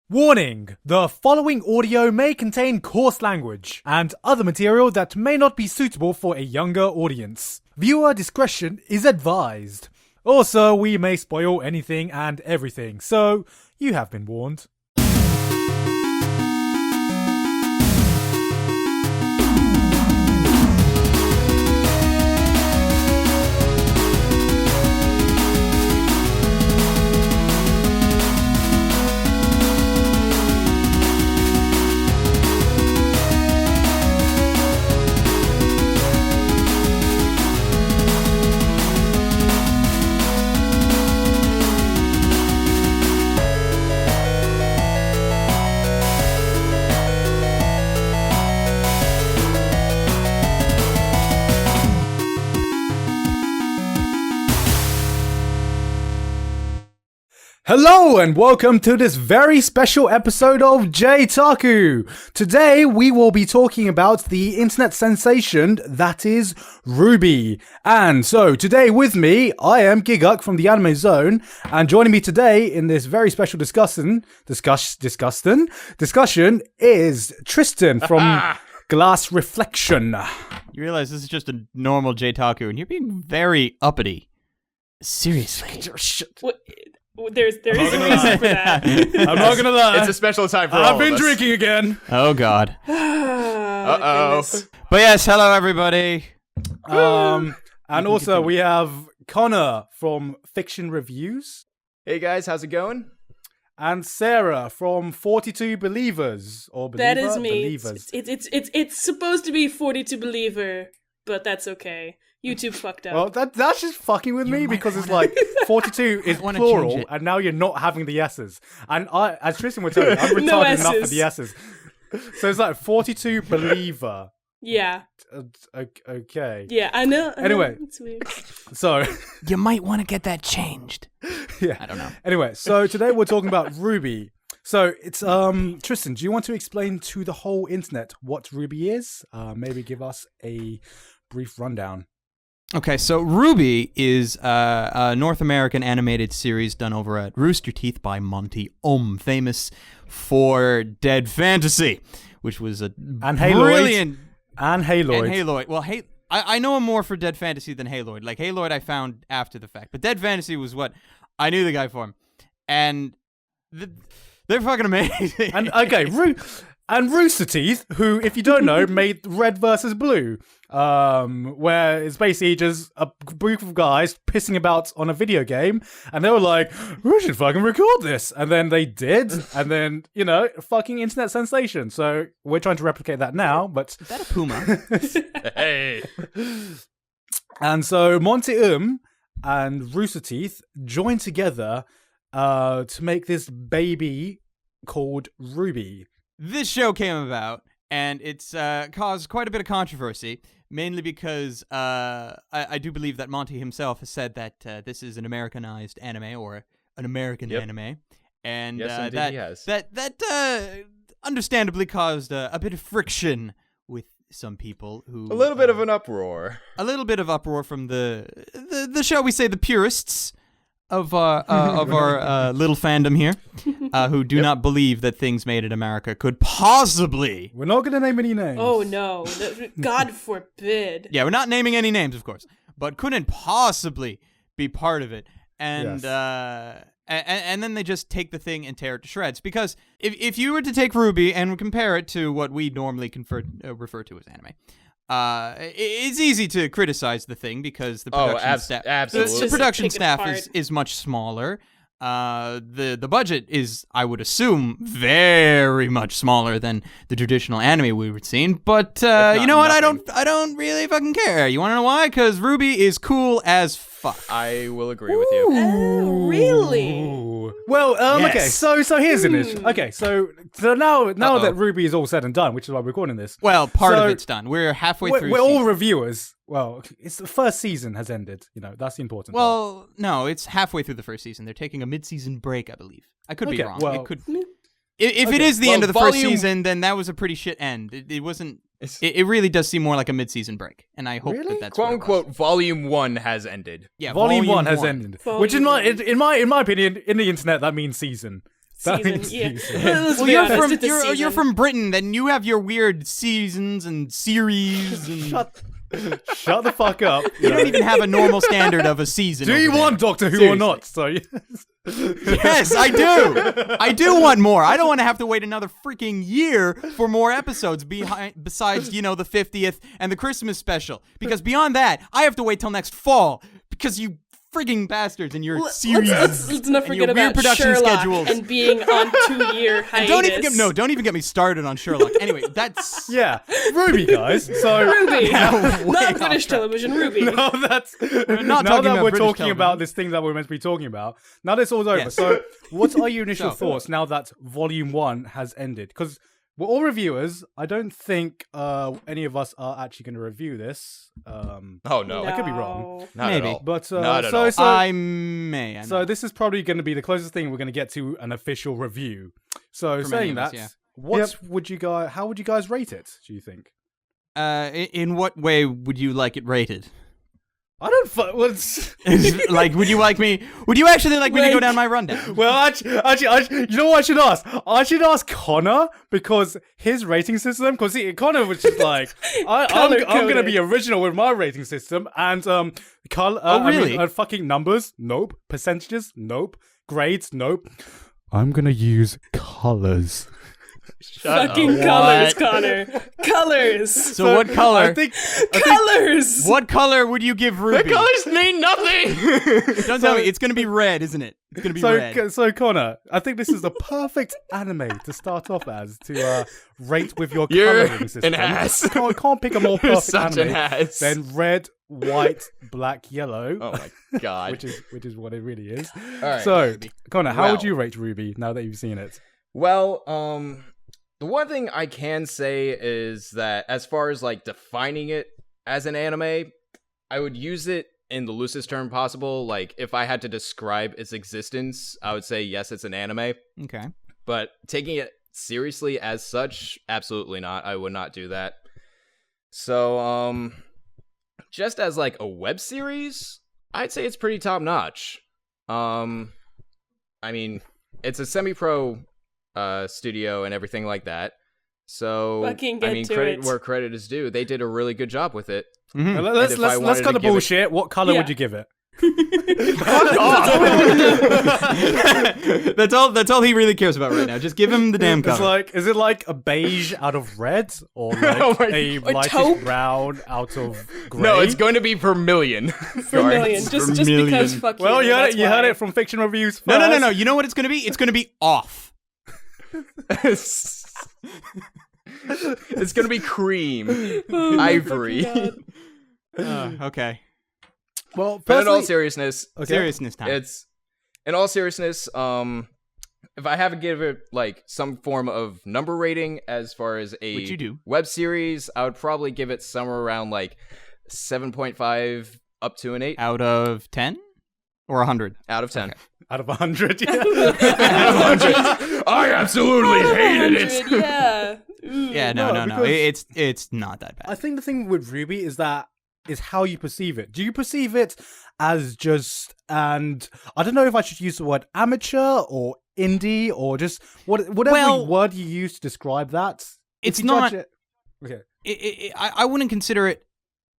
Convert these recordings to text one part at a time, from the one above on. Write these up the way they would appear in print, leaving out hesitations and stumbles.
Warning! The following audio may contain coarse language and other material that may not be suitable for a younger audience. Viewer discretion is advised. Also, we may spoil anything and everything, so you have been warned. Hello and welcome to this very special episode of J-Taku. Today we will be talking about the internet sensation that is RWBY. And so today with me, I am Gigguk from the Anime Zone, and joining me today in this very special discussion is Tristan from Glass Reflection. You realize this is just a normal J-Taku and you're being very uppity. Seriously. What? There is a reason for that. I'm not gonna lie. It's a special time for all I've been of us. drinking again. Oh, God. Uh-oh. But yes, hello, everybody. And also we have Connor from Fiction Reviews. Hey guys, how's it going? And Sarah from 42 Believers. Or Believer? That is me. Believers. It's supposed to be 42 Believer, but that's okay. YouTube fucked up. Well, that's just fucking with me because it's like 42 is plural, and now you're not having the S's. And I, as Tristan would tell you, I'm No retarded enough for S's. the S's. So it's like 42 Believer. Yeah. Okay. Yeah, I know. Anyway. It's weird. So, You might want to get that changed. yeah. I don't know. Anyway, so today we're talking about RWBY. So it's Tristan, do you want to explain to the whole internet what RWBY is? Maybe give us a brief rundown. Okay, so RWBY is a North American animated series done over at Rooster Teeth by Monty famous for Dead Fantasy, which was a brilliant... And Haloid. And Haloid. Well, I know him more for Dead Fantasy than Haloid. Like, Haloid I found after the fact. But Dead Fantasy was what I knew the guy for. And they're fucking amazing. And, okay, and Rooster Teeth, who, if you don't know, made Red versus Blue, where it's basically just a group of guys pissing about on a video game, and they were like, we should fucking record this. And then they did, and then, fucking internet sensation. So we're trying to replicate that now, but... Is that a puma? Hey. And so Monty and Rooster Teeth joined together to make this baby called RWBY. This show came about, and it's caused quite a bit of controversy, mainly because I do believe that Monty himself has said that this is an Americanized anime, or an American anime, and Yes, indeed he has. that understandably caused a bit of friction with some people who... A little bit of an uproar. A little bit of uproar from the shall we say, the purists of our little fandom here, who do not believe that things made in America could possibly... We're not going to name any names. Oh no. God forbid. Yeah, we're not naming any names, of course, but couldn't possibly be part of it. And Yes. And then they just take the thing and tear it to shreds. Because if you were to take RWBY and compare it to what we normally refer to as anime, it's easy to criticize the thing because the production staff, absolutely. the production Take it staff apart. is much smaller. The budget is, I would assume, very much smaller than the traditional anime we would seen. But you know what? Nothing. I don't really fucking care. You want to know why? Because RWBY is cool as fuck. I will agree with you. Oh, really? Ooh. Well, okay, Yes. so here's an issue. Okay, so now that RWBY is all said and done, which is why we're recording this. Well, part So, of it's done. We're halfway through. We're all season. reviewers. Well, it's the first season has ended. That's the important part. Well, no, it's halfway through the first season. They're taking a mid-season break, I believe. I could be Okay, wrong. well- It could. If it Okay, is the well, end of the first volume- season, then that was a pretty shit end. It wasn't. It really does seem more like a mid-season break, and I hope Really? that that's Quote what it unquote, was. Volume 1 has ended. Yeah, Volume 1 has ended, Volume which in my one. in my opinion, in the internet that means season. That season. means Yeah. season. Let's Well, be you're honest, from it's a you're season. from Britain, then you have your weird seasons and series. And Shut the fuck up. you don't even have a normal standard of a season. Do you over want there. Doctor Who or Seriously. not? So Yes, I do. I do want more. I don't want to have to wait another freaking year for more episodes besides, the 50th and the Christmas special. Because beyond that, I have to wait till next fall because you frigging bastards and your series. Let's not and your forget weird about production Sherlock schedules. and being on 2-year hiatus. Don't even get me started on Sherlock. Anyway, that's yeah, RWBY guys. So RWBY, way not off British track. television. RWBY. now that's not now talking that about we're British talking television. about this thing that we're meant to be talking about. Now this all's over. Yes. So, what are your initial So- thoughts now that Volume 1 has ended? Because we're all reviewers. I don't think any of us are actually going to review this. Oh no, I could be wrong. not Maybe. at all. But Not at so all. so I may. so this is probably going to be the closest thing we're going to get to an official review. So For many saying of us, that, yeah. what would you guys? How would you guys rate it? Do you think? In what way would you like it rated? I don't. What's Like, would you actually like me to go Like- down my rundown? well, actually, you know what I should ask? I should ask Connor because his rating system. Because Connor was just like, I'm going to Color-coded. be original with my rating system, and color. really? Fucking numbers? Nope. Percentages? Nope. Grades? Nope. I'm gonna use colors. Fucking up. colors, What? Connor. Colors. So what color? I think Colors. What color would you give RWBY? The colors mean nothing. Don't tell me. It's gonna be red, isn't it? It's gonna be red. So Connor, I think this is the perfect anime to start off as to rate with your You're coloring system. an ass. Can't pick a more You're perfect such anime an ass. than red, white, black, yellow. Oh my god. which is what it really is. All right. So, Connor, how would Well. you rate RWBY now that you've seen it? Well, the one thing I can say is that as far as like defining it as an anime, I would use it in the loosest term possible. Like if I had to describe its existence, I would say yes, it's an anime. Okay. But taking it seriously as such, absolutely not. I would not do that. So, just as like a web series, I'd say it's pretty top notch. I mean, it's a semi-pro studio and everything like that. So, Fucking I get mean, to credit it. where credit is due. They did a really good job with it. Mhm. Now, let's if I let's wanted cut to the give it- bullshit. What color Yeah. would you give it? That's all he really cares about right now. Just give him the damn It's color. like, is it like a beige out of red or like Oh my a Or lightish taupe? brown out of grey? No, it's going to be vermillion. Vermilion. Just Vermilion. because fuck Well, you. you heard that's it. You heard why. it from Fiction Reviews. No. first. You know what it's gonna be? It's gonna be off. It's going to be cream. Oh my Ivory. fucking God. Okay. Well, But in all personally- seriousness, Seriousness time. it's in all seriousness, if I have to give it like some form of number rating as far as a Which you do. web series, I would probably give it somewhere around like 7.5 up to an 8 Out of 10 or 100? out of 10. out of 100. Yeah. I absolutely hated it. 100, yeah. Ooh. Yeah, no. because- It's not that bad. I think the thing with RWBY is how you perceive it. Do you perceive it as just, and I don't know if I should use the word amateur or indie or just whatever Well, word you use to describe that? If it's you not- judge it- okay. I wouldn't consider it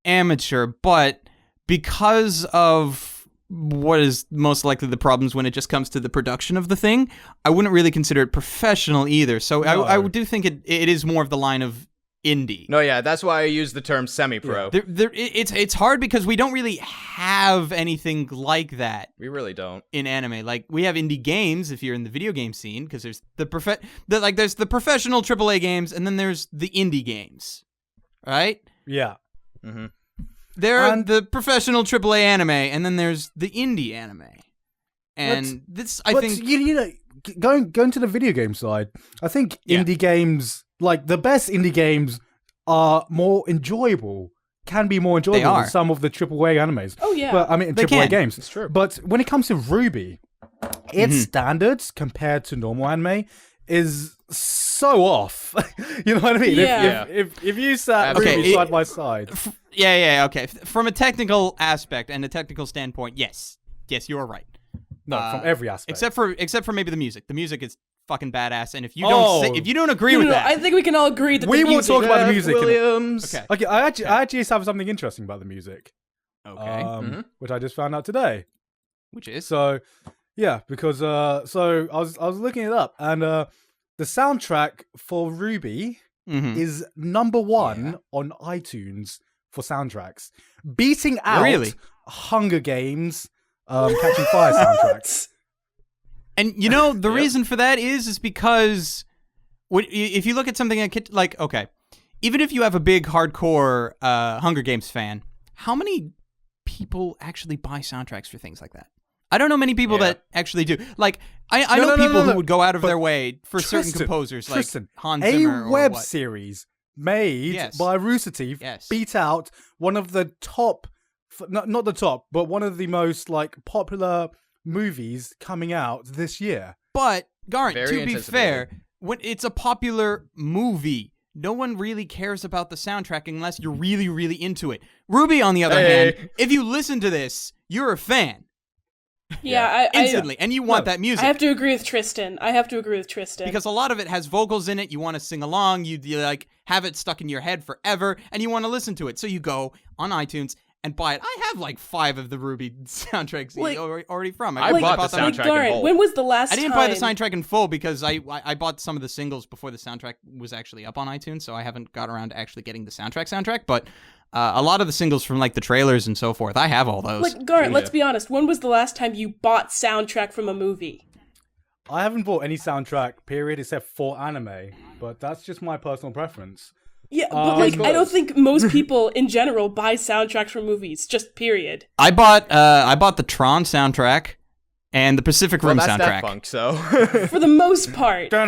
amateur, but because of what is most likely the problems when it just comes to the production of the thing, I wouldn't really consider it professional either. So No. I do think it is more of the line of indie. No, yeah, that's why I use the term semi-pro. It's hard because we don't really have anything like that We really don't. in anime. Like we have indie games if you're in the video game scene, because there's there's the professional AAA games and then there's the indie games, right? Yeah. Mm-hmm. There are And- the professional AAA anime, and then there's the indie anime. And this, I but think, you know, going to the video game side, I think Yeah. indie games, like the best indie games, are more enjoyable. Can be more enjoyable are. than some of the AAA animes. Oh, yeah. But I mean, They AAA can. games. It's true. But when it comes to RWBY, its Mm-hmm. standards compared to normal anime is so off. You know what I mean? Yeah. If you sat Okay, RWBY side by side, okay. From a technical aspect and a technical standpoint, yes, you are right. no, from every aspect. Except for maybe the music. The music is fucking badass. And if you don't agree with that, I think we can all agree that We the will music. talk about the music. Williams. Okay. I actually have something interesting about the music. okay, Which I just found out today. which is So, yeah, because so I was looking it up, and the soundtrack for RWBY is number 1 on iTunes for soundtracks, beating out Really? Hunger Games, Catching Fire soundtracks. And you know the reason for that is because if you look at something like okay, even if you have a big hardcore Hunger Games fan, how many people actually buy soundtracks for things like that? I don't know many people that actually do. Like I know people who would go out of their way for certain composers, like Hans Zimmer a web or what. series made by Rooster Teeth beat out one of the top, not the top, but one of the most like popular movies coming out this year. But Garnt, Very to be fair, when it's a popular movie, no one really cares about the soundtrack unless you're really, really into it. RWBY, on the other hand, if you listen to this, you're a fan. Yeah, instantly, and you want that music. I have to agree with Tristan. Because a lot of it has vocals in it. You want to sing along. You like have it stuck in your head forever, and you want to listen to it. So you go on iTunes and buy it. I have like 5 of the RWBY soundtracks already from. I bought the soundtrack in full. When was the last time? I didn't buy the soundtrack in full because I bought some of the singles before the soundtrack was actually up on iTunes, so I haven't got around to actually getting the soundtrack. But a lot of the singles from like the trailers and so forth, I have all those. Like Garrett, let's be honest. When was the last time you bought soundtrack from a movie? I haven't bought any soundtrack, period, except for anime, but that's just my personal preference. Yeah, but like I don't think most people in general buy soundtracks from movies. Just period. I bought the Tron soundtrack and the Pacific Rim that's soundtrack. Daft Punk, so For the most part. But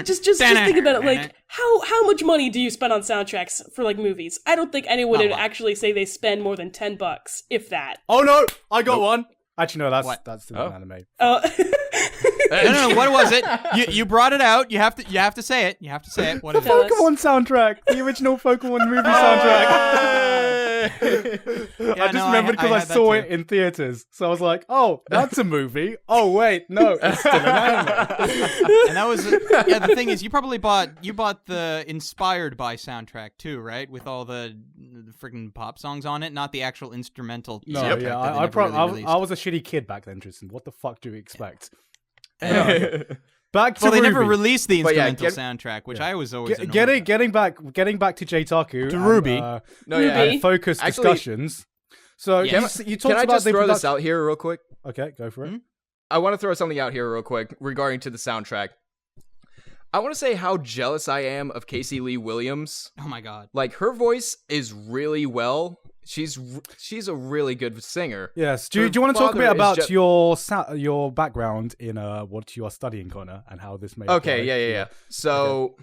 just think about it. Like how much money do you spend on soundtracks for like movies? I don't think anyone would actually say they spend more than $10, if that. Oh no, I got one. Actually, no, that's still an anime. No, what was it? You brought it out. You have to say it. What is it? Pokemon soundtrack, the original Pokemon movie soundtrack. I just remembered because I saw it in theaters, so I was like, "Oh, that's a movie." Oh wait, no, it's still an anime. And that was the thing is, you bought the Inspired by soundtrack too, right? With all the freaking pop songs on it, not the actual instrumental. No, soundtrack yeah, I I was a shitty kid back then, Tristan. What the fuck do you expect? Back to they RWBY. never released the instrumental soundtrack, which I was always getting back to J-Taku to RWBY. And focus discussions. So you talked can I about just throw this out here real quick? Okay, go for it. I want to throw something out here real quick regarding to the soundtrack. I want to say how jealous I am of Casey Lee Williams. Oh my god! Like her voice is really well. She's a really good singer. Yes. Do you want to talk a bit about your background in what you are studying, Connor, and how this may Okay, yeah. So,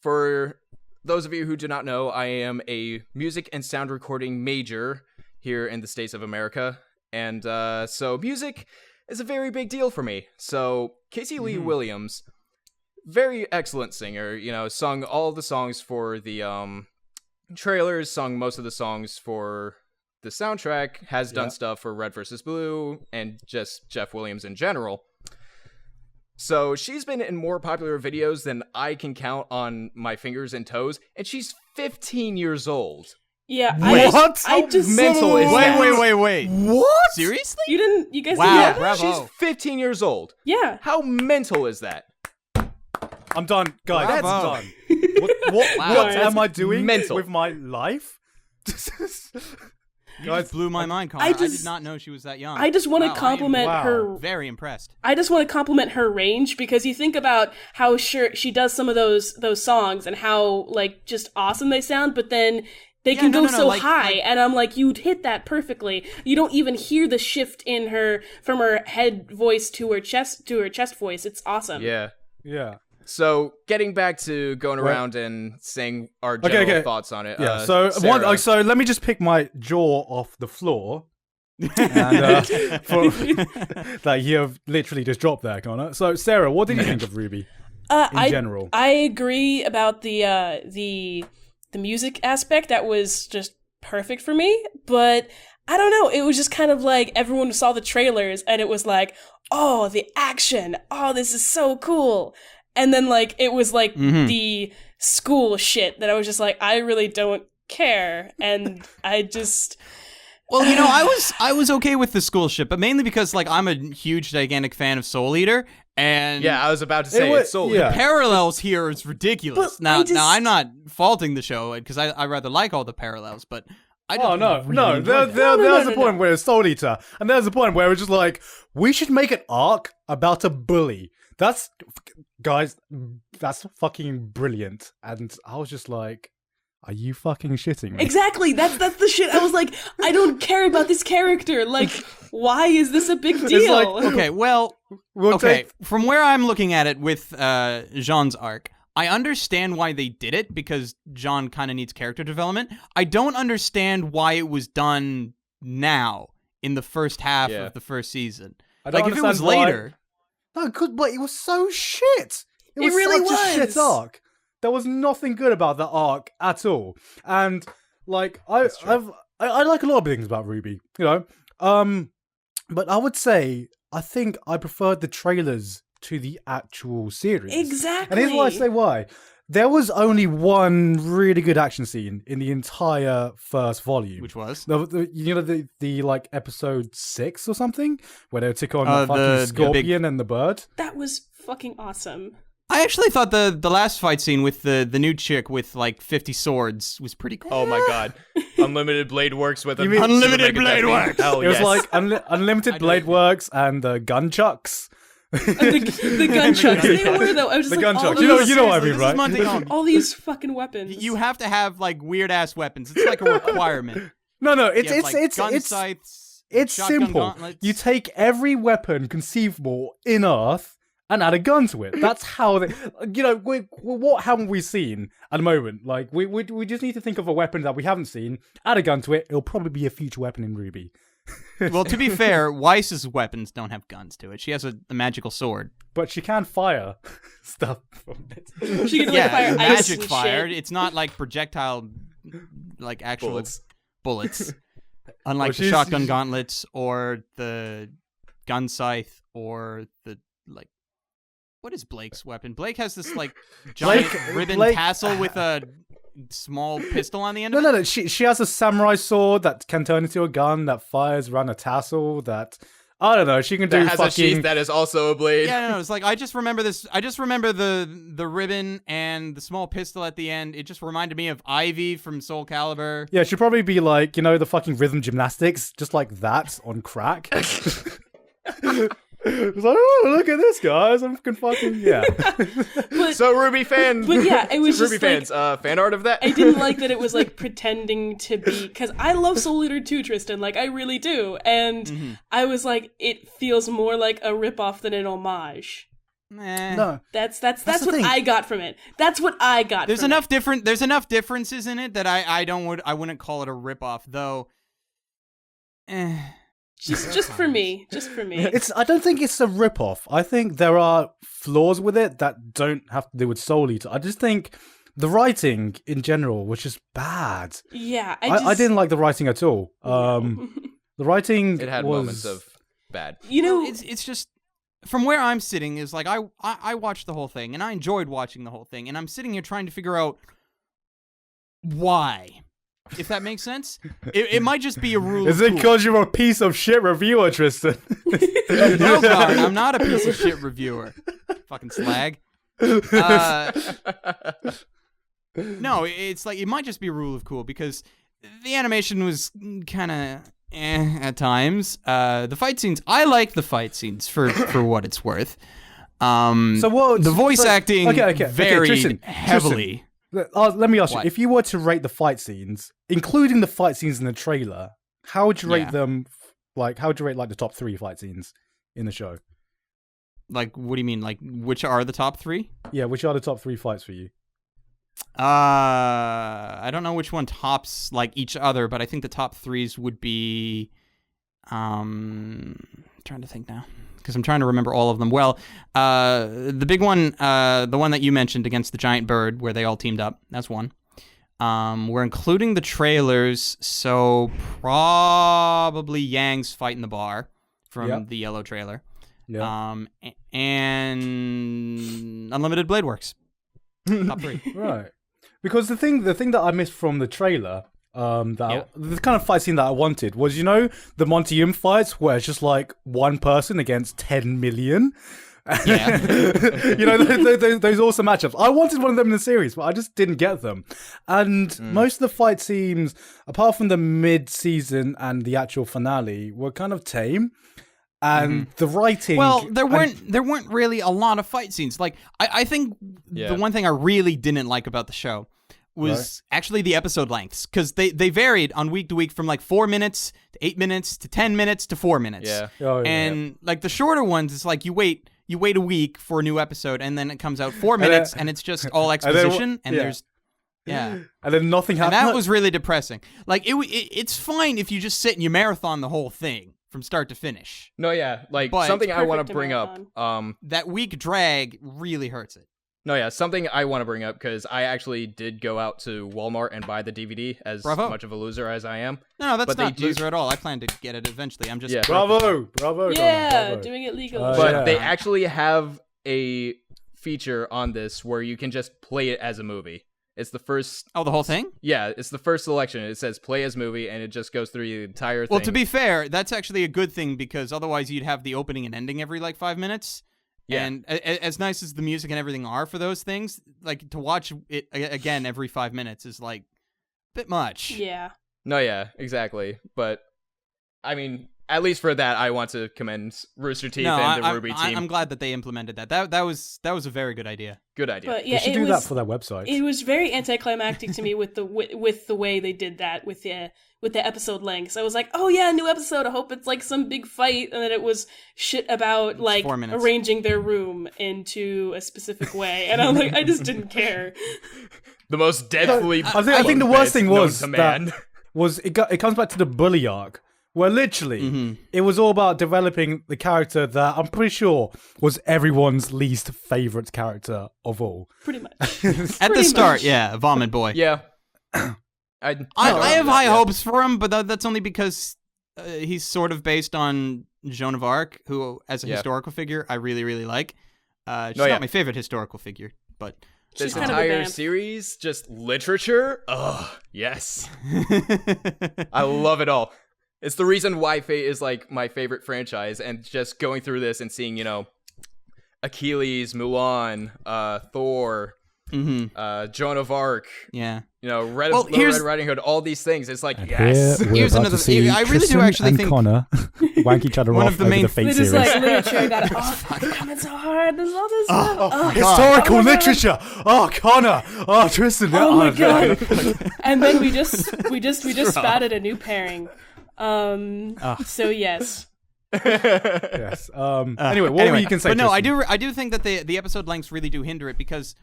for those of you who do not know, I am a music and sound recording major here in the States of America. And so music is a very big deal for me. So, Casey Lee Williams, very excellent singer, sung all the songs for the trailers, sung most of the songs for the soundtrack, has done stuff for Red vs. Blue, and just Jeff Williams in general. So she's been in more popular videos than I can count on my fingers and toes, and she's 15 years old. Yeah, what? I just mental is that? Wait. What? Seriously? You guys Wow, didn't know that? bravo. She's 15 years old. Yeah. How mental is that? I'm done, guys. Bravo. That's done. What am I doing Mental. with my life? You just blew my mind, Connor. I did not know she was that young. I just want to compliment I am her. Very impressed. I just want to compliment her range, because you think about how she does some of those songs and how like just awesome they sound, but then they can go so high, and I'm like, you'd hit that perfectly. You don't even hear the shift in her from her head voice to her chest voice. It's awesome. Yeah. So getting back to going around and saying our general thoughts on it. Yeah. Sarah. So let me just pick my jaw off the floor. And that you have literally just dropped there, Connor. So Sarah, what did you think of RWBY in general? I agree about the music aspect. That was just perfect for me, but I don't know. It was just kind of like everyone saw the trailers and it was like, oh, the action. Oh, this is so cool. And then like it was like the school shit that I was just like, I really don't care. And I just. Well, you know, I was okay with the school shit, but mainly because like I'm a huge, gigantic fan of Soul Eater, and I was about to say it's Soul Eater. The parallels here is ridiculous. But Now I'm not faulting the show because I rather like all the parallels, but I don't. There's a point where it's Soul Eater, and there's a point where it's just like we should make an arc about a bully. That's fucking brilliant, and I was just like. Are you fucking shitting me? Exactly. That's the shit. I was like, I don't care about this character. Like, why is this a big deal? Like, okay, well, from where I'm looking at it with Jean's arc, I understand why they did it because Jean kind of needs character development. I don't understand why it was done now in the first half of the first season. Like, if it was later. No, but it was so shit. It really such a shit arc. There was nothing good about that arc at all, and like I like a lot of things about RWBY, you know. But I would say I think I preferred the trailers to the actual series. Exactly. And here's why I say why. There was only one really good action scene in the entire first volume, which was the like episode 6 or something, where they would take on the fucking scorpion and the bird. That was fucking awesome. I actually thought the last fight scene with the new chick with like 50 swords was pretty cool. Oh my god. Unlimited Blade Works with Unlimited Blade Works? It was like Unlimited Blade Works and the gunchucks. the gunchucks. They were though. I was just the like, gunchucks. These, you know what I mean, right? All these fucking weapons. You have to have like weird ass weapons. It's like a requirement. No, it's gun scythes, it's shotgun simple. gauntlets. You take every weapon conceivable in Earth and add a gun to it. That's how they. You know, what haven't we seen at the moment? Like we just need to think of a weapon that we haven't seen. Add a gun to it. It'll probably be a future weapon in RWBY. Well, to be fair, Weiss's weapons don't have guns to it. She has a magical sword. But she can fire stuff from it. She can fire ice magic and fire. shit. It's not like projectile, like actual bullets. Unlike the she's- shotgun gauntlets or the gun scythe or the like. What is Blake's weapon? Blake has this like giant ribbon tassel with a small pistol on the end of it. No. She has a samurai sword that can turn into a gun that fires around a tassel that I don't know. She can do That has a fucking. sheath that is also a blade. Yeah, no, it's like I just remember this. I just remember the ribbon and the small pistol at the end. It just reminded me of Ivy from Soul Calibur. Yeah, she'd probably be like, you know, the fucking rhythm gymnastics, just like that on crack. It's like, oh, look at this, guys! I'm fucking yeah. So RWBY fan, But yeah, it was RWBY just fans, like, fan art of that. I didn't like that it was like pretending to be, because I love Soul Eater too, Tristan. Like I really do, and I was like, it feels more like a ripoff than an homage. No, That's the what thing. I got from it. That's what I got. There's from enough it. There's enough differences in it that I wouldn't call it a ripoff though. Just for me. I don't think it's a rip-off. I think there are flaws with it that don't have to do with Soul Eater. I just think the writing in general was just bad. Yeah, I didn't like the writing at all. The writing It had was... moments of bad. You know, it's just from where I'm sitting is like I watched the whole thing and I enjoyed watching the whole thing and I'm sitting here trying to figure out why. If that makes sense, it might just be a rule. Is it because you're a piece of shit reviewer, Tristan? No, God, I'm not a piece of shit reviewer. Fucking slag. No, it's like it might just be a rule of cool because the animation was kind of at times. The fight scenes, I like the fight scenes for what it's worth. So what? The voice acting varied Tristan, heavily. Let me ask What? you: if you were to rate the fight scenes, including the fight scenes in the trailer, how would you rate them? Like, how would you rate like the top 3 fight scenes in the show? Like, what do you mean? Like, which are the top 3? Yeah, which are the top 3 fights for you? I don't know which one tops like each other, but I think the top 3s would be. I'm trying to think now because I'm trying to remember all of them. Well, the big one, the one that you mentioned against the giant bird, where they all teamed up. That's one. We're including the trailers, so probably Yang's fight in the bar from the yellow trailer. Yeah. And Unlimited Blade Works. Top 3. Right. Because the thing that I missed from the trailer, the kind of fight scene that I wanted was, the Monty Yim fights where it's just like one person against 10 million. Yeah. those awesome matchups. I wanted one of them in the series, but I just didn't get them. And most of the fight scenes, apart from the mid-season and the actual finale, were kind of tame. And the writing... Well, there weren't really a lot of fight scenes. Like, I think the one thing I really didn't like about the show was actually the episode lengths, because they varied on week to week from like 4 minutes to 8 minutes to 10 minutes to 4 minutes. Yeah. And like the shorter ones, it's like you wait a week for a new episode, and then it comes out 4 minutes, and it's just all exposition, and there's... Yeah. And then nothing happened. And that was really depressing. Like, it's fine if you just sit and you marathon the whole thing from start to finish. No, yeah, like But- something I want Perfect to to bring up. That week drag really hurts it. No, yeah, something I want to bring up because I actually did go out to Walmart and buy the DVD. As Bravo. much of a loser as I am. No, that's But they not do- loser at all. I plan to get it eventually. I'm just... Yeah. Bravo! Yeah, bravo. doing it legally. Oh, But yeah. they actually have a feature on this where you can just play it as a movie. It's the first... Oh, the whole thing? Yeah, it's the first selection. It says play as movie, and it just goes through the entire thing. Well, to be fair, that's actually a good thing, because otherwise you'd have the opening and ending every like 5 minutes. Yeah. And as nice as the music and everything are for those things, like to watch it again every 5 minutes is like a bit much. Yeah. No, yeah, exactly. But, I mean, at least for that, I want to commend Rooster Teeth and the RWBY team. I'm glad that they implemented that. That was a very good idea. Good idea. But They yeah, should it do was that for their website. it was very anticlimactic to me with the way they did that with the episode lengths. I was like, oh yeah, new episode. I hope it's like some big fight, and then it was shit about like 4 minutes. arranging their room into a specific way, and I'm like, I just didn't care. The most deadly... I think the worst thing was known to man. that it comes back to the bully arc, where literally it was all about developing the character that I'm pretty sure was everyone's least favorite character of all. Pretty much. At the start, yeah, Vomit Boy. Yeah. I have high hopes for him, but that's only because he's sort of based on Joan of Arc, who, as a historical figure, I really, really like. She's not my favorite historical figure, but... This She's kind of a entire vamp. series, just literature? Ugh, yes. I love it all. It's the reason why Fate is like my favorite franchise, and just going through this and seeing, Achilles, Mulan, Thor, Joan of Arc, Red Riding Hood, all these things. It's like, yes. Here, we're Here's about another- to see I really do Tristan actually and think- Connor wank each other One off of the over main- the Fate It is series. like literature got they're coming so hard. There's all this stuff. Oh, Historical Oh my God. literature. Oh, Connor. Oh, Tristan. Oh my god! And then we just spouted a new pairing. So yes. Yes. Anyway, what were you can say? But no, Tristan? I do think that the episode lengths really do hinder it, because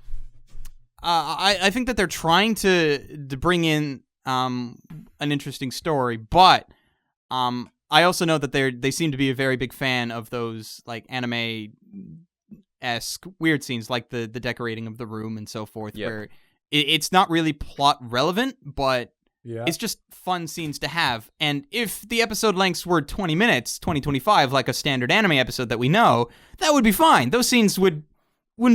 I think that they're trying to bring in an interesting story, but I also know that they seem to be a very big fan of those like anime-esque weird scenes, like the decorating of the room and so forth, where it's not really plot relevant, but it's just fun scenes to have. And if the episode lengths were 20 minutes, 25, like a standard anime episode that we know, that would be fine. Those scenes wouldn't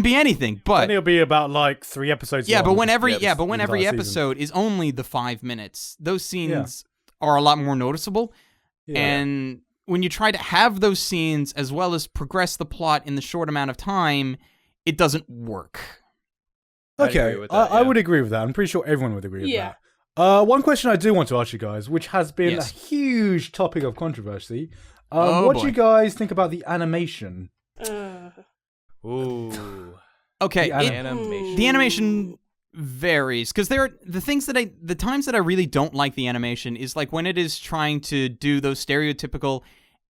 be anything. But And it'll be about like 3 episodes. yeah, long. but when every entire season. episode is only the 5 minutes, those scenes are a lot more noticeable. Yeah. And when you try to have those scenes as well as progress the plot in the short amount of time, it doesn't work. Okay, agree with that, I yeah. would agree with that. I'm pretty sure everyone would agree with Yeah. that. One question I do want to ask you guys, which has been Yes. a huge topic of controversy. Oh, what do boy. you guys think about the animation? Ooh. Okay, The Animation. the animation varies, because there are the times that I really don't like the animation is like when it is trying to do those stereotypical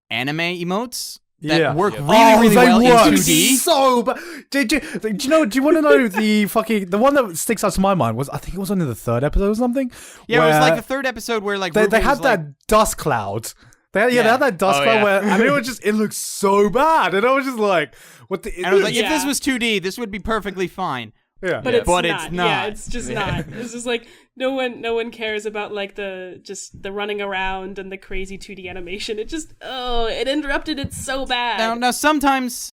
anime emotes that work really well in 2D. So, but do you want to know the one that sticks out to my mind was, I think it was only the 3rd episode or something. Yeah, it was where like the 3rd episode where like they Ruby had was that like, dust cloud. They had that dust Oh, cloud yeah. where, and it looks so bad, and I was just like, what the? and I was like, Yeah. if this was 2D, this would be perfectly fine. Yeah. But it's not. not. Yeah, it's just not. It's just like no one cares about like the running around and the crazy 2D animation. It just it interrupted it so bad. Now sometimes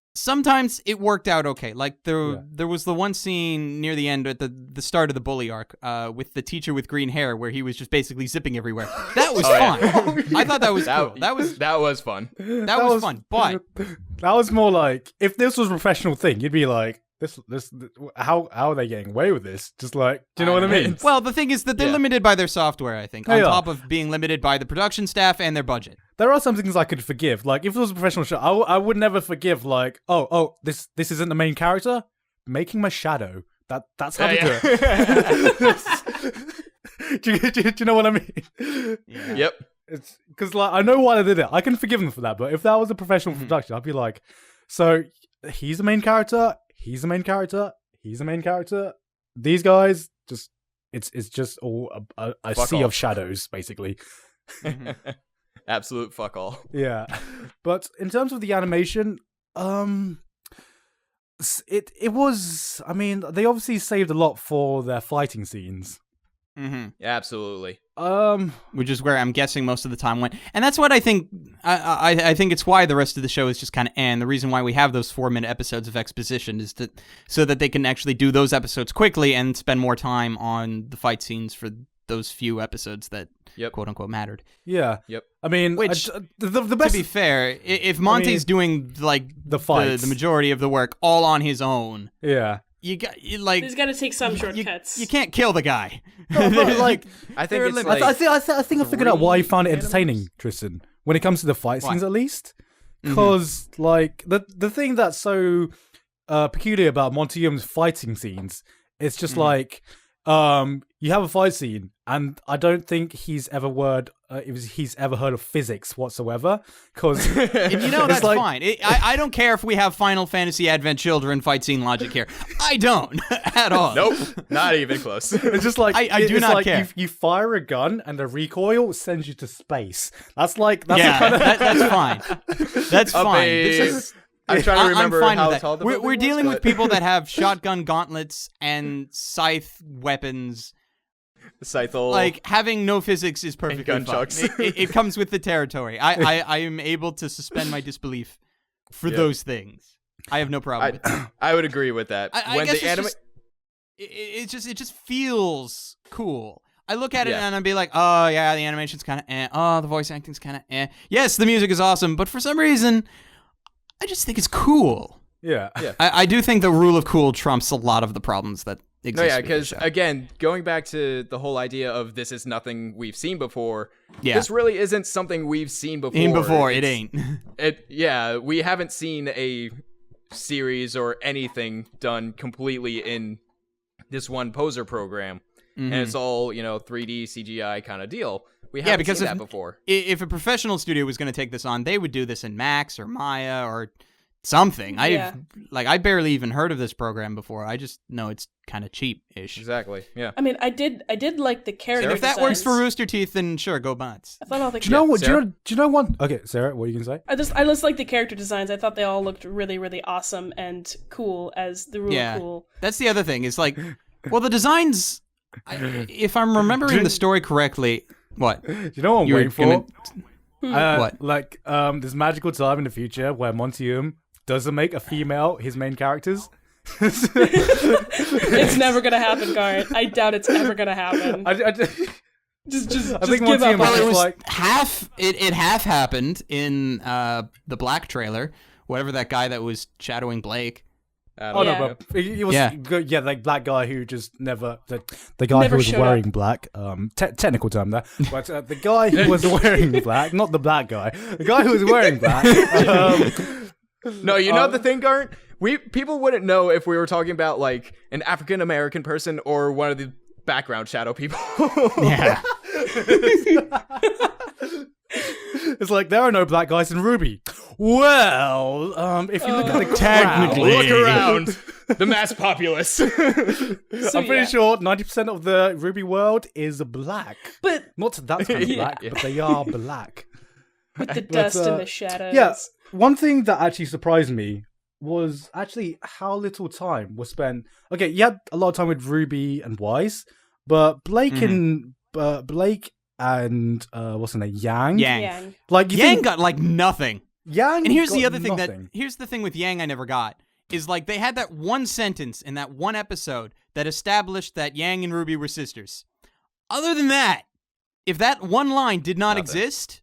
it worked out okay. Like there was the one scene near the end at the start of the bully arc with the teacher with green hair where he was just basically zipping everywhere. That was fun. I thought that was cool. That was fun. That was fun. But that was more like if this was a professional thing, you'd be like, this how are they getting away with this? Just like, do you know what I mean? Well, the thing is that they're limited by their software, I think, on top of being limited by the production staff and their budget. There are some things I could forgive. Like, if it was a professional show, I would never forgive, like, this isn't the main character. Making my shadow. That's how to do it. do you know what I mean? Yeah. Yep. It's because, like, I know why they did it. I can forgive them for that. But if that was a professional production, I'd be like, so he's the main character. He's the main character. He's the main character. These guys, it's just all a sea of shadows, basically. Absolute fuck all. Yeah, but in terms of the animation, it was. I mean, they obviously saved a lot for their fighting scenes. Mm-hmm. Yeah, absolutely. Which is where I'm guessing most of the time went, and that's what I think. I think it's why the rest of the show is just kind of. And the reason why we have those 4-minute episodes of exposition is so that they can actually do those episodes quickly and spend more time on the fight scenes for those few episodes that quote unquote mattered. Yeah. Yep. I mean, which the best. To be fair, if Monte's doing like the fights, the majority of the work all on his own. Yeah. He's got to take some shortcuts. You can't kill the guy. No, like, I think it's like, I think I figured out why you found it entertaining, Tristan. When it comes to the fight scenes, at least, because like the thing that's so peculiar about Montium's fighting scenes, it's just like you have a fight scene, and I don't think he's ever heard of physics whatsoever. Because that's like, fine. I don't care if we have Final Fantasy Advent Children fight scene logic here. I don't at all. Nope, not even close. It's just like I do not care. You fire a gun and the recoil sends you to space. That's fine. That's fine. I'm trying to remember how tall the We're dealing with people that have shotgun gauntlets and scythe weapons. Scythe-ul. Like, having no physics is perfectly fine. It comes with the territory. I am able to suspend my disbelief for those things. I have no problem with that. I would agree with that. I guess it just feels cool. I look at it and I'd be like, oh yeah, the animation's kind of oh, the voice acting's kind of yes, the music is awesome, but for some reason I just think it's cool. Yeah. I do think the rule of cool trumps a lot of the problems that exist. No, yeah, because again, going back to the whole idea of this is nothing we've seen before. Yeah. This really isn't something we've seen before. It ain't. We haven't seen a series or anything done completely in this one poser program, and it's all 3D CGI kind of deal. We haven't seen that before. If a professional studio was going to take this on, they would do this in Max or Maya or something. I barely even heard of this program before. I just know it's kind of cheap-ish. Exactly. Yeah. I mean, I did like the character. Sarah, if that works for Rooster Teeth, then sure, go nuts. I thought all the. Do you know what? Do you know one? Okay, Sarah, what are you gonna say? I just like the character designs. I thought they all looked really, really awesome and cool as the rule of cool. That's the other thing. It's like, well, the designs. If I'm remembering the story correctly. What? Do you know what I'm waiting for? What? Like, this magical time in the future where Montium doesn't make a female his main characters. It's never gonna happen, Garrett. I doubt it's ever gonna happen. Just think give up. Well, it was half. It half happened in the Black trailer. Whatever that guy that was shadowing Blake. No, but he was like black guy who just never the guy who was wearing black. Technical term there, but the guy who was wearing black, not the black guy, the guy who was wearing black. No, the thing, Garnt? People wouldn't know if we were talking about like an African American person or one of the background shadow people. Yeah. It's like there are no black guys in RWBY. Well, if you look at the technically, look around the mass populace. I'm pretty sure 90% of the RWBY world is black, but not that kind of black, but they are black with the dust and the shadows. Yeah, one thing that actually surprised me was actually how little time was spent. Okay, you had a lot of time with RWBY and Wise, but Blake and what's her name, Yang. Yang. Like Yang got like nothing. Yang. And here's the got other thing nothing. here's the thing with Yang I never got is like they had that one sentence in that one episode that established that Yang and RWBY were sisters. Other than that, if that one line did not exist,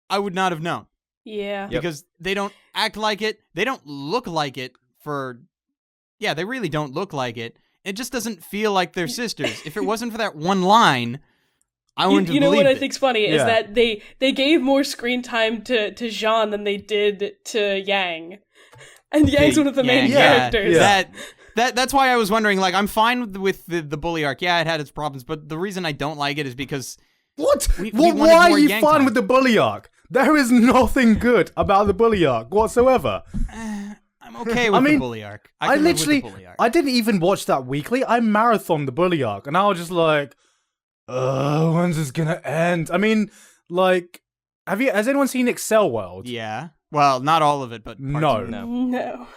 I would not have known. Yeah. Because they don't act like it. They don't look like it they really don't look like it. It just doesn't feel like they're sisters. If it wasn't for that one line, I wouldn't have believed it. You know what I think's funny is that they gave more screen time to Jean than they did to Yang. And Yang's one of the main characters. Yeah. That's why I was wondering, like, I'm fine with the bully arc. Yeah, it had its problems, but the reason I don't like it is because... What? We Why are you Yang fine time. with the bully arc? There is nothing good about the bully arc whatsoever. I'm okay with the bully arc. I can live with the bully arc. I didn't even watch that weekly. I marathoned the bully arc, and I was just like, when's this gonna end? I mean, like, has anyone seen Excel World? Yeah. Well, not all of it, but parts of it. No.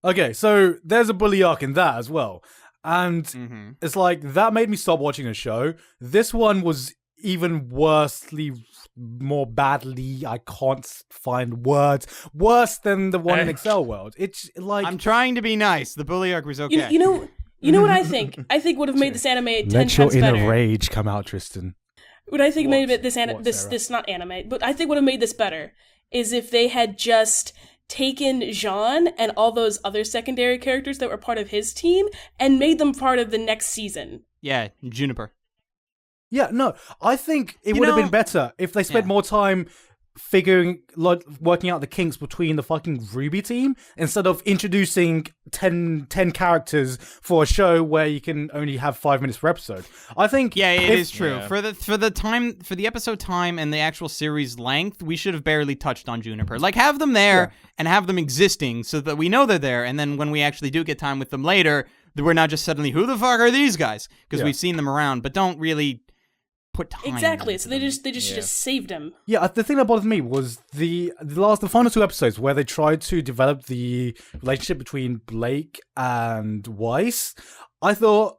Okay, so there's a bully arc in that as well. And it's like, that made me stop watching a show. This one was even more badly, I can't find words, worse than the one in Excel World. It's like... I'm trying to be nice. The bully arc was okay. You know what I think? I think would have made this anime 10 times better. Let your inner rage come out, Tristan. What I think made this not anime, but I think would have made this better is if they had just taken Jean and all those other secondary characters that were part of his team and made them part of the next season. Yeah, Juniper. Yeah, no, I think it would have been better if they spent more time working out the kinks between the fucking RWBY team instead of introducing 10 characters for a show where you can only have 5 minutes per episode. I think it is true. Yeah. For the episode time and the actual series length, we should have barely touched on Juniper. Like, have them there and have them existing so that we know they're there, and then when we actually do get time with them later, we're not just suddenly, who the fuck are these guys? Because we've seen them around, but don't really put time. Exactly. So they just saved him. Yeah, the thing that bothered me was the final 2 episodes where they tried to develop the relationship between Blake and Weiss. I thought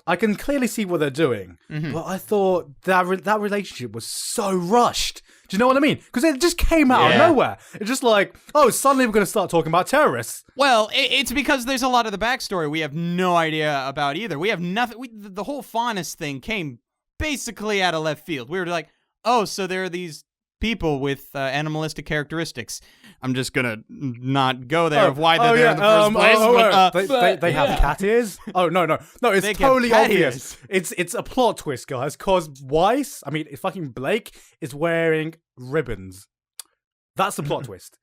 I can clearly see what they're doing, but I thought that relationship was so rushed. Do you know what I mean? Because it just came out of nowhere. It's just like, suddenly we're going to start talking about terrorists. Well, it's because there's a lot of the backstory we have no idea about either. We have nothing. The whole Faunus thing came basically out of left field. We were like, so there are these people with animalistic characteristics. I'm just gonna not go there of why they're there in the first place. They have cat ears. Oh no! It's totally obvious. It's a plot twist, guys. Cause Weiss, fucking Blake, is wearing ribbons. That's the plot twist.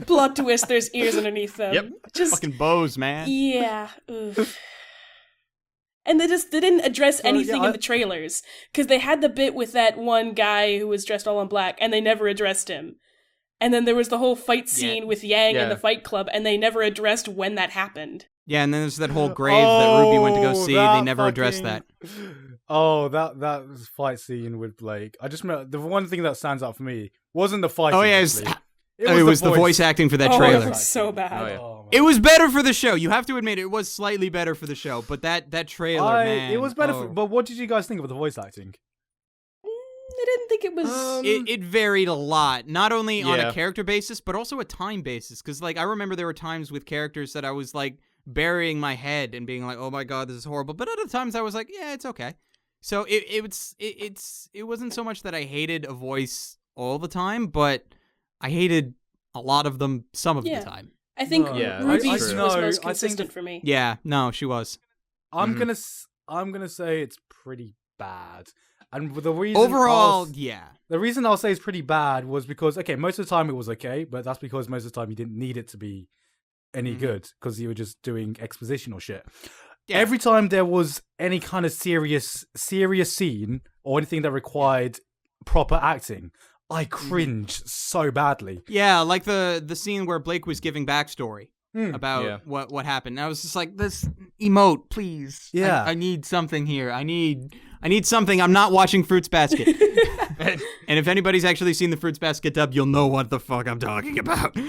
Plot twist. There's ears underneath them. Yep. Just fucking bows, man. Yeah. Oof. And they didn't address anything in the trailers. Because they had the bit with that one guy who was dressed all in black, and they never addressed him. And then there was the whole fight scene with Yang in the fight club, and they never addressed when that happened. Yeah, and then there's that whole grave that RWBY went to go see. They never addressed that. Oh, that fight scene with Blake. I just remember, the one thing that stands out for me wasn't the fight. It was the voice acting for that trailer. It was so bad. It was better for the show. You have to admit, it was slightly better for the show. But that trailer, man. It was better. But what did you guys think of the voice acting? I didn't think it was... It varied a lot. Not only on a character basis, but also a time basis. Because, like, I remember there were times with characters that I was, like, burying my head and being like, oh my god, this is horrible. But other times I was like, yeah, it's okay. So it wasn't so much that I hated a voice all the time, but I hated a lot of them some of the time. I think RWBY's was most consistent for me. Yeah, no, she was. I'm gonna say it's pretty bad. And the reason overall, the reason I'll say it's pretty bad was because most of the time it was okay, but that's because most of the time you didn't need it to be any good because you were just doing expositional shit. Yeah. Every time there was any kind of serious scene or anything that required proper acting, I cringed so badly. Yeah, like the scene where Blake was giving backstory. about what happened. And I was just like, this emote, please. Yeah. I need something here. I need something. I'm not watching Fruits Basket. And if anybody's actually seen the Fruits Basket dub, you'll know what the fuck I'm talking about. But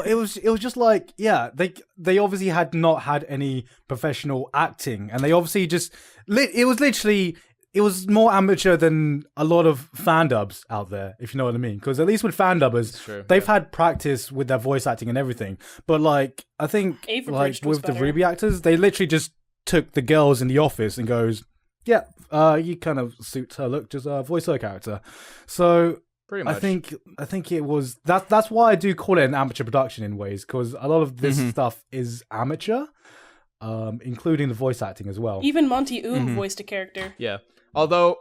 it was just like, yeah, they obviously had not had any professional acting, and they obviously just it was more amateur than a lot of fan dubs out there, if you know what I mean. Because at least with fan dubbers, they've had practice with their voice acting and everything. But like, I think like with the RWBY actors, they literally just took the girls in the office and goes, yeah, you kind of suit her look, just voice her character. So pretty much. I think it was that's why I do call it an amateur production in ways, because a lot of this stuff is amateur, including the voice acting as well. Even Monty voiced a character. Yeah. Although,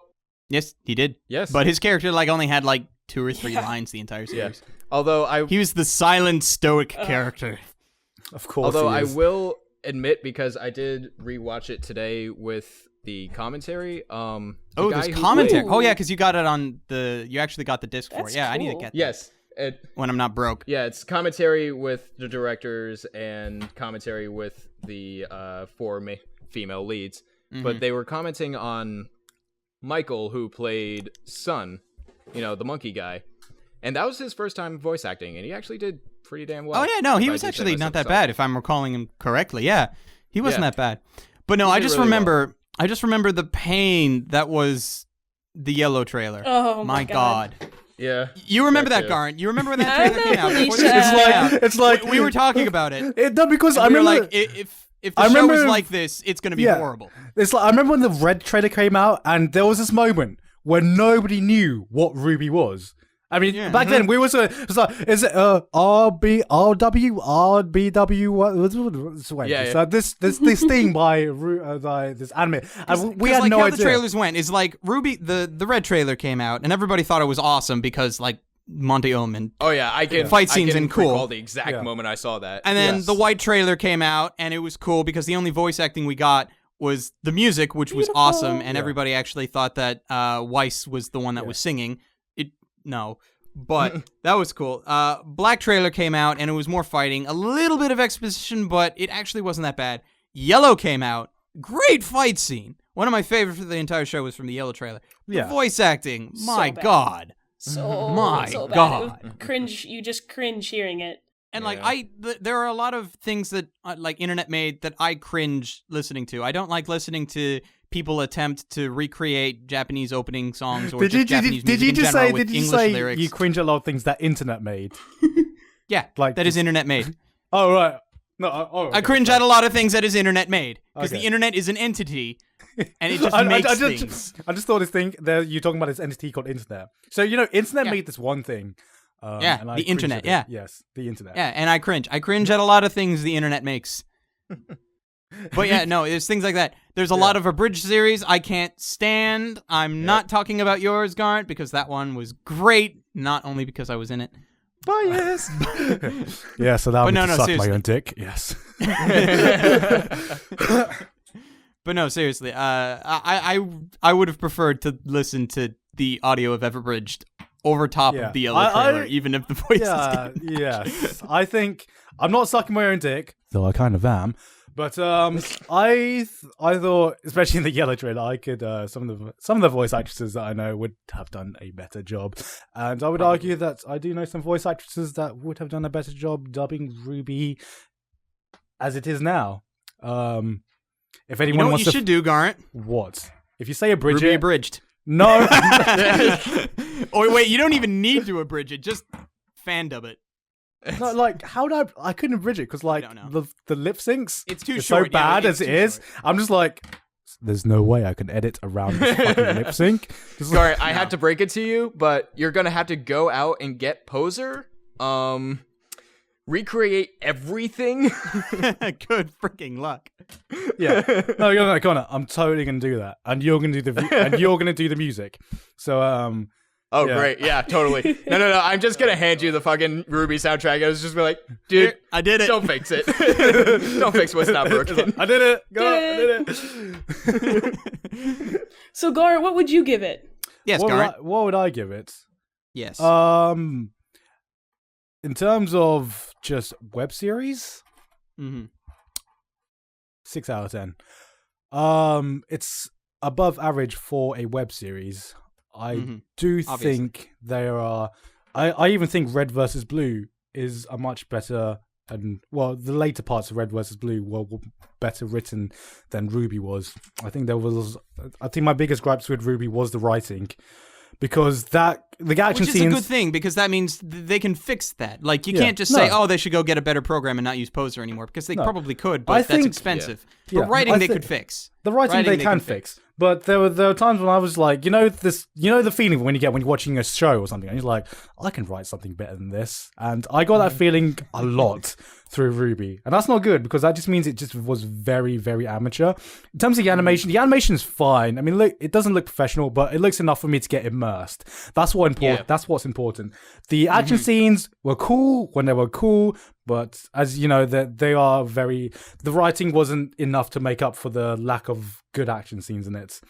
yes, he did. Yes, but his character like only had like 2 or 3 lines the entire series. Yeah. Although he was the silent, stoic character. Of course. Although I will admit, because I did rewatch it today with the commentary. There's commentary. Oh yeah, because you got it on you actually got the disc for it. Yeah, cool. I need to get that. Yes. When I'm not broke. Yeah, it's commentary with the directors and commentary with the 4 female leads. But they were commenting on Michael, who played Sun, the monkey guy. And that was his first time voice acting, and he actually did pretty damn well. Oh, yeah, no, he was actually not that bad, if I'm recalling him correctly. Yeah, he wasn't that bad. But no, I just remember the pain that was the Yellow trailer. Oh, my God. Yeah. You remember that, Garnt? You remember when that trailer came out? It's like we were talking about it. Because I remember like, if the show is like this, it's going to be horrible. It's like I remember when the Red trailer came out, and there was this moment where nobody knew what RWBY was. I mean, back then we was is it RBW? So this thing by this anime, and we had no idea. The trailers went is like RWBY. The Red trailer came out, and everybody thought it was awesome because like Monty Omen. Oh yeah, I can fight scenes and cool. Recall the exact moment I saw that. And then the White trailer came out, and it was cool because the only voice acting we got was the music, which was awesome, and everybody actually thought that Weiss was the one that was singing. But that was cool. Black trailer came out, and it was more fighting, a little bit of exposition, but it actually wasn't that bad. Yellow came out, great fight scene. One of my favorites for the entire show was from the Yellow trailer. The voice acting, my God. So God. Cringe, you just cringe hearing it. And like there are a lot of things that like internet made that I cringe listening to. I don't like listening to people attempt to recreate Japanese opening songs or Japanese music in general with English lyrics. You cringe at a lot of things that internet made? Yeah, like that is internet made. Oh right. No, I cringe at a lot of things that is internet made because the internet is an entity. And it just makes things. I just thought this thing that you're talking about this entity called internet. So internet made this one thing. And the internet. Yeah. Yes, the internet. Yeah, and I cringe. I cringe at a lot of things the internet makes. But yeah, no, there's things like that. There's a lot of abridged series I can't stand. I'm not talking about yours, Garnt, because that one was great. Not only because I was in it. Bias. Yeah, so that would suck seriously. my own dick. Yes. But no, seriously, I would have preferred to listen to the audio of Everbridged over top of the Yellow trailer, even if the voice is yes. I think I'm not sucking my own dick, though I kind of am. But I thought, especially in the Yellow trailer, I could some of the voice actresses that I know would have done a better job, and I would argue that I do know some voice actresses that would have done a better job dubbing RWBY as it is now. If anyone wants what you should do, Garnt? What? If you say abridge RWBY abridged. No. Oh wait, you don't even need to abridge it. Just fan dub it. No, like how do I couldn't abridge it because like the lip syncs it's too short, so bad as it is. Short. I'm just like, there's no way I can edit around this fucking lip sync. Sorry, I had to break it to you, but you're gonna have to go out and get Poser. Recreate everything. Good freaking luck. Yeah. No, you're not Connor. I'm totally gonna do that, and you're gonna do the music. So Oh, great. Yeah, totally. No. I'm just going to hand you the fucking RWBY soundtrack. I was just like, dude, here, I did it. Don't fix it. Don't fix what's not broken. I did it. I did it. So, Gar, what would you give it? Yes, Gar. What would I give it? Yes. In terms of just web series, Mm-hmm. 6 out of 10. It's above average for a web series. I do Obviously. think there are. I even think Red versus Blue is a much better, and well, the later parts of Red versus Blue were better written than RWBY was. I think my biggest gripes with RWBY was the writing, because the action Which is scenes. a good thing, because that means they can fix that. Like, you can't just say, oh, they should go get a better program and not use Poser anymore, because they probably could, but that's expensive. Yeah. But writing they think could fix. The writing they can fix. But there were times when I was like, the feeling when you're watching a show or something, and you're like, I can write something better than this. And I got that feeling a lot through RWBY. And that's not good, because that just means it just was very, very amateur. In terms of the animation is fine. I mean, look, it doesn't look professional, but it looks enough for me to get immersed. That's what's important. The action scenes were cool when they were cool, but as you know, the writing wasn't enough to make up for the lack of good action scenes in it.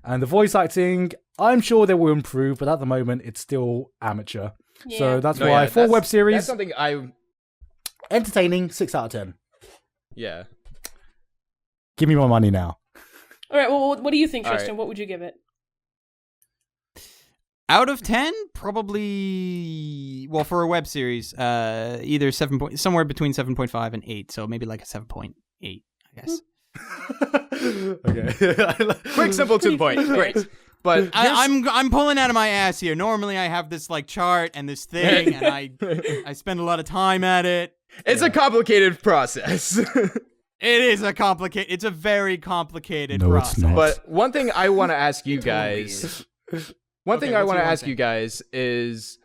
And the voice acting, I'm sure they will improve, but at the moment it's still amateur. Yeah. So that's why for web series, that's something entertaining, 6 out of 10. Yeah. Give me my money now. All right. Well, what do you think, All Tristan? right. What would you give it? Out of 10, probably, well, for a web series, either somewhere between 7.5 and 8, so maybe like a 7.8, I guess. Okay. Quick, simple, to the point. Great. But I'm pulling out of my ass here. Normally, I have this like chart and this thing, and I spend a lot of time at it. it's a complicated process. It's a very complicated No, it's process. not. But one thing I want to ask you It totally guys. is. One Okay, thing I what's want to your one ask thing? you guys is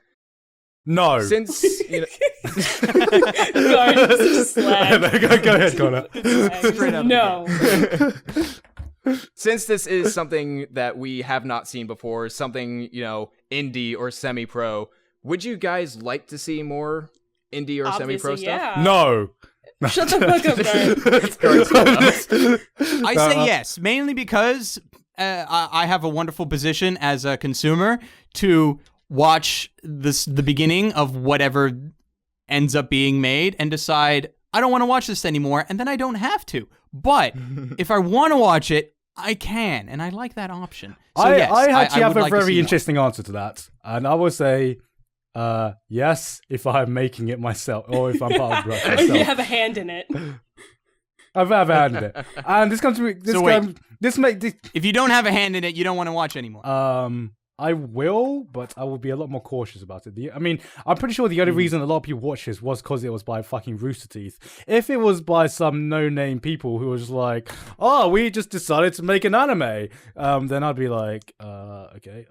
No. since you know, Sorry, just slag. Go ahead, Connor. Straight up. No. since this is something that we have not seen before, something, indie or semi-pro, would you guys like to see more indie or semi-pro Obviously, stuff? yeah. No. Shut the fuck up, Brian. I say yes, mainly because I have a wonderful position as a consumer to watch the beginning of whatever ends up being made and decide, I don't want to watch this anymore, and then I don't have to. But if I want to watch it, I can, and I like that option. So I yes, actually have would a like to see very more. interesting answer to that. And I would say, yes, if I'm making it myself, or if I'm part of the production Or you myself. have a hand in it. I've had it. And this comes to me. So wait. If you don't have a hand in it, you don't want to watch anymore. I will, but I will be a lot more cautious about it. I'm pretty sure the only reason a lot of people watch this was because it was by fucking Rooster Teeth. If it was by some no-name people who was like, oh, we just decided to make an anime, then I'd be like, okay,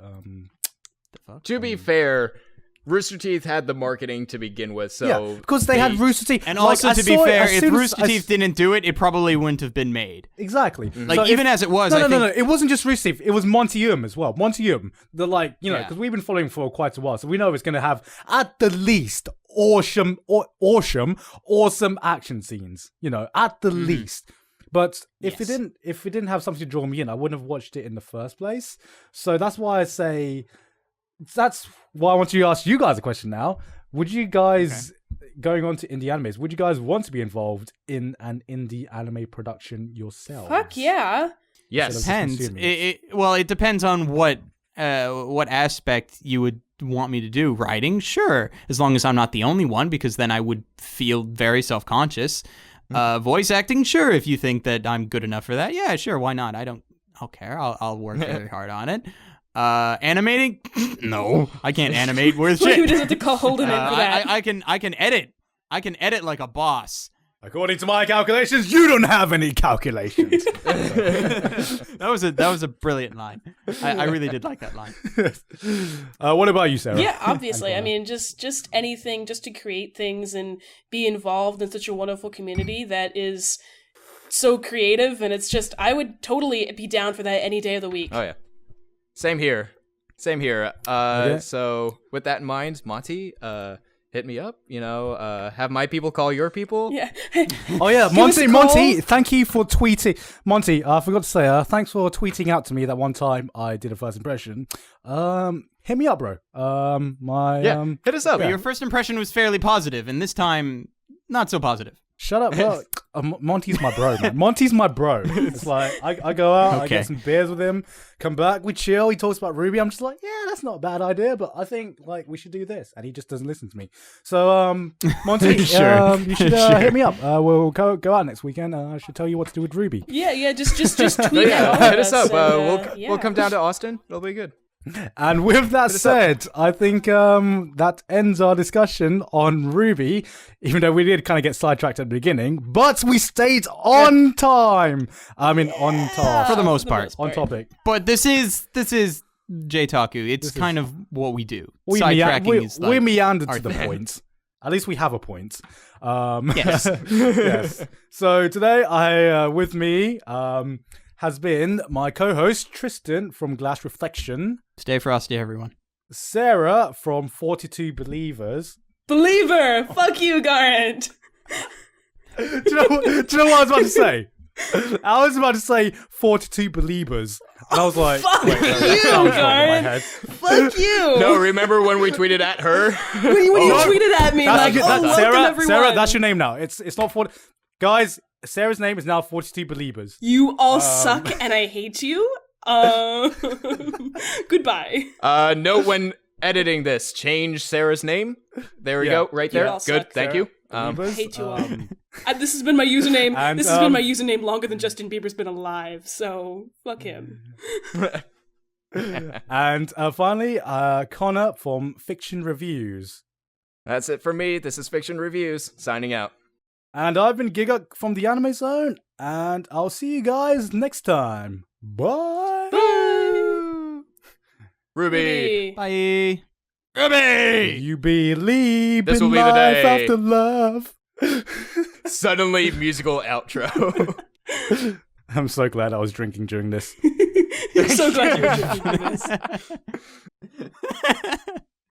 The fuck? To be fair, Rooster Teeth had the marketing to begin with, so yeah, because they had Rooster Teeth. And Like, also, I to be saw it fair, as if soon as Rooster Teeth didn't do it, it probably wouldn't have been made. Exactly. Like, So even as it was, No, it wasn't just Rooster Teeth. It was Montium as well. Montium. Because Yeah. we've been following for quite a while, so we know it's going to have at the least awesome action scenes. At the least. But if Yes. it didn't have something to draw me in, I wouldn't have watched it in the first place. So that's why I say, that's why I want to ask you guys a question now. Would you guys, going on to indie animes, would you guys want to be involved in an indie anime production yourselves? Fuck yeah. yes. Depends. Depends. Well, it depends on what aspect you would want me to do. Writing, sure, as long as I'm not the only one, because then I would feel very self-conscious. Voice acting, sure, if you think that I'm good enough for that, yeah, sure, why not? I'll care. I'll work very hard on it. Animating, no, I can't animate worth Like, who shit. doesn't have to call Holden in for that? I can edit. I can edit like a boss. According to my calculations, you don't have any calculations. That was a brilliant line. I really did like that line. What about you, Sarah? Yeah, obviously. I mean, just anything, just to create things and be involved in such a wonderful community that is so creative, and it's just, I would totally be down for that any day of the week. Oh yeah. Same here. Okay. So with that in mind, Monty, hit me up. Have my people call your people. Yeah. Oh yeah, Give us a Monty, call. thank you for tweeting. Monty, I forgot to say, thanks for tweeting out to me that one time I did a first impression. Hit me up, bro. Hit us up. But your first impression was fairly positive, and this time not so positive. Shut up. Well, Monty's my bro, man. Monty's my bro. It's like, I go out, I get some beers with him, come back, we chill, he talks about RWBY. I'm just like, yeah, that's not a bad idea, but I think, like, we should do this. And he just doesn't listen to me. So, Monty, Sure. you should hit me up. We'll go out next weekend, and I should tell you what to do with RWBY. Yeah, just tweet at all Hit of us up. and, We'll come down to Austin. It'll be good. And with that said, I think that ends our discussion on RWBY, even though we did kind of get sidetracked at the beginning, but we stayed on time. I mean, on task. For the most part. On topic. But this is J-Taku. It's kind of what we do. We Sidetracking is like we meandered our to the thing. point. At least we have a point. Yes. Yes. So today, with me has been my co-host, Tristan from Glass Reflection. Stay frosty, everyone. Sarah from 42 Believers. Believer! Fuck you, Garant! Do you know what I was about to say? I was about to say 42 Believers. And I was like, Fuck wait, that you, sounds wrong in my Garant! head. Fuck you! No, remember when we tweeted at her? When you tweeted at me, like, welcome everyone. Sarah, that's your name now. It's not 40. Guys, Sarah's name is now 42 Believers. You all suck and I hate you. Goodbye. Note when editing this, change Sarah's name. There we go, right there. all Good, suck. thank you. I hate you all. This has been my username. And, this has been my username longer than Justin Bieber's been alive. So fuck him. And finally, Connor from Fiction Reviews. That's it for me. This is Fiction Reviews, signing out. And I've been Gigguk from the Anime Zone, and I'll see you guys next time. Bye. Bye. RWBY. Bye. RWBY! You believe This in will be the life day. after love. Suddenly musical outro. I'm so glad I was drinking during this. So glad you were drinking this.